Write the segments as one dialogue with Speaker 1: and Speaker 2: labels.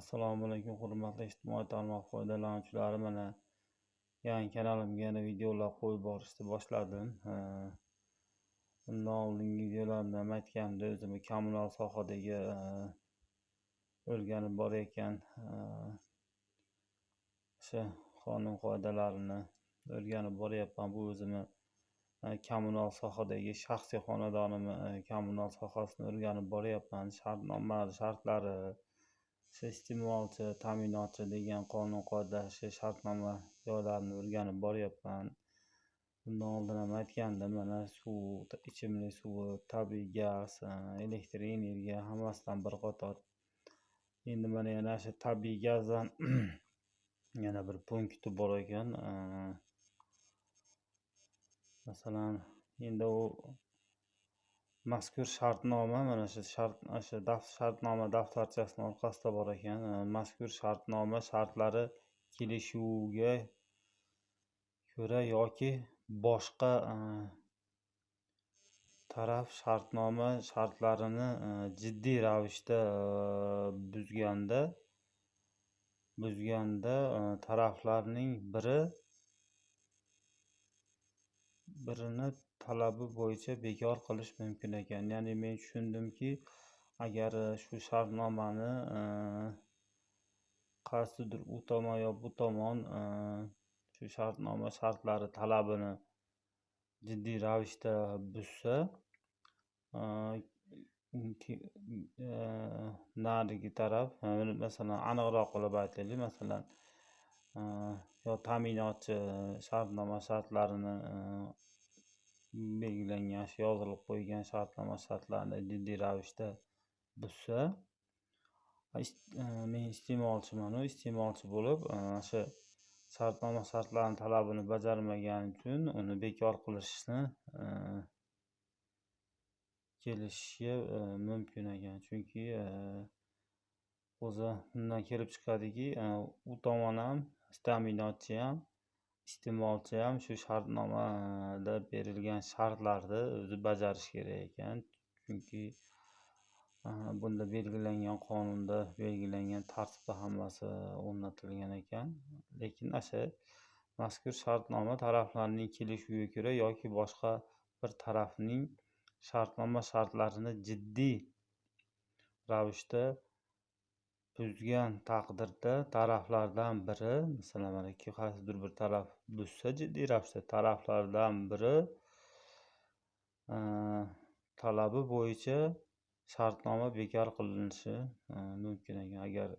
Speaker 1: Assalomu alaykum hurmatli ijtimoiy tarmoq foydalanuvchilari. Mana yangi kanalimga yana videolar qo'yib borishni boshladim. Bundan oldingi videolarimda ham aytganimda o'zim kommunal sohadagi o'rganib borayotgan o'sha qonun qoidalarini o'rganib boryapman. Bu o'zimni kommunal sohadagi shaxsiy xonadonim kommunal sohasini o'rganib boryapman. Shartlari iste'molchi, ta'minotchi degan qonun qoida shartnoma joylarini o'rganib boryapman. Bundan oldin ham aytgandim, mana suv, ichimlik suvi, tabiiy gaz, elektr energiya hammasidan bir qator. Endi mana yana shu tabiiy gazdan yana bir punkti bor ekan. Masalan, endi u mazkur shartnoma mana shu shartnoma daftarchasini orqasida bor ekan. Mazkur shartnoma shartlari kelishuviga ko'ra yoki boshqa taraf shartnoma shartlarini jiddiy ravishda buzganda taraflarning birini talabi bo'yicha bekor qilish mumkin ekan. Ya'ni men tushundimki, agar shu shartnomani qaysidir u tomon yo bu tomon shu shartnoma shartlari talabini jiddiy ravishda buzsa, narigi taraf, masalan aniqroq qilib aytaylik, masalan yo ta'minotchi shartnoma shartlarini belgilangan, yozilib qo'ygan shartnoma shartlarini jiddiy ravishda buzsa, men iste'molchi bo'lib, o'sha shartnoma shartlarini talabini bajarmagani uchun uni bekor qilishni kelishiga mumkin ekan. Chunki o'zi bundan kelib chiqadiki, u tomon ham, ta'minotchi ham, iste'molchi ham shu shartnomada berilgan shartlarni o'zi bajarish kerak ekan. Chunki bunda belgilangan, qonunda belgilangan tartibda hammasi o'rnatilgan ekan. Lekin mazkur shartnoma taraflarning kelishuviga ko'ra yoki boshqa bir tarafning shartnoma shartlarini jiddiy ravishda buzgan taqdirda taraflardan biri, masalan qaysidir bir taraf buzsa jiddiy ravishda, taraflardan biri talabi bo'yicha shartnoma bekor qilinishi mumkin ekan. Agar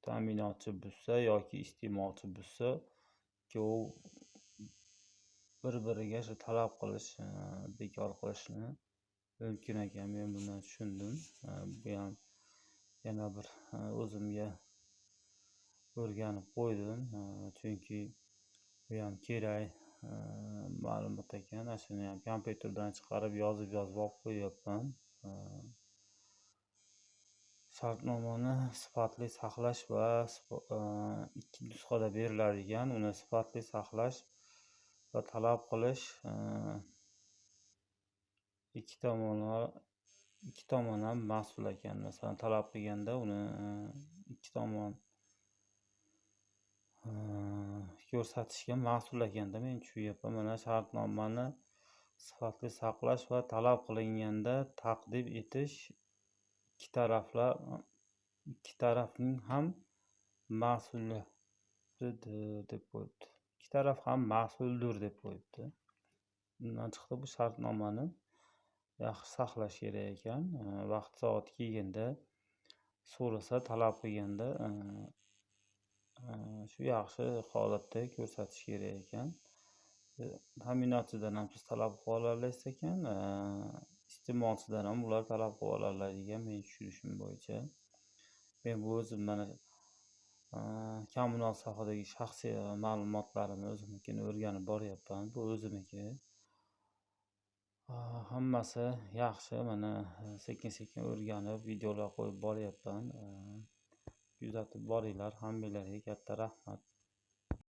Speaker 1: ta'minotchi buzsa yoki iste'molchi buzsa, ikkovi bir-biriga shu talab qilish, bekor qilishni mumkin ekan. Men bundan tushundim. Bu ham yana bir o'zimga o'rganib qo'ydim. Chunki bu ham kerak ma'lumot ekan. Shuni ham kompyuterdan chiqarib yozib olib qo'yyapman. Shartnomani sifatli saqlash va ikki nusxada beriladigan, uni sifatli saqlash va talab qilish ikki tomon ham mas'ul ekan. Masalan, talab qilganda uni ikki tomon ko'rsatishga mas'ul ekanda men tushunyapman. Mana shartnomani sifatli saqlash va talab qilinganda taqdim etish ikki tarafning ham mas'ulidir deb qo'yibdi. Ikki taraf ham mas'uldir deb qo'yibdi. Bundan chiqdi, bu shartnomani yaxshi saqlash kerak ekan. Vaqt soat kelganda so'rasa, talab qilganda shu yaxshi holatda ko'rsatish kerak ekan. Ta'minotchidan ham siz talab qilib olasiz ekan, iste'molchidan ham ular talab qilib oladilar ekan, men tushunishim bo'yicha. Men bu o'zim mana kommunal sohadagi shaxsiy ma'lumotlarimni o'zimnikini o'rganib boryapman. Bu o'zimniki. Hammasi yaxshi. Mana sekin-sekin o'rganib videolar qo'yib boryapman. Kuzatib boringlar. Hammanglarga katta rahmat.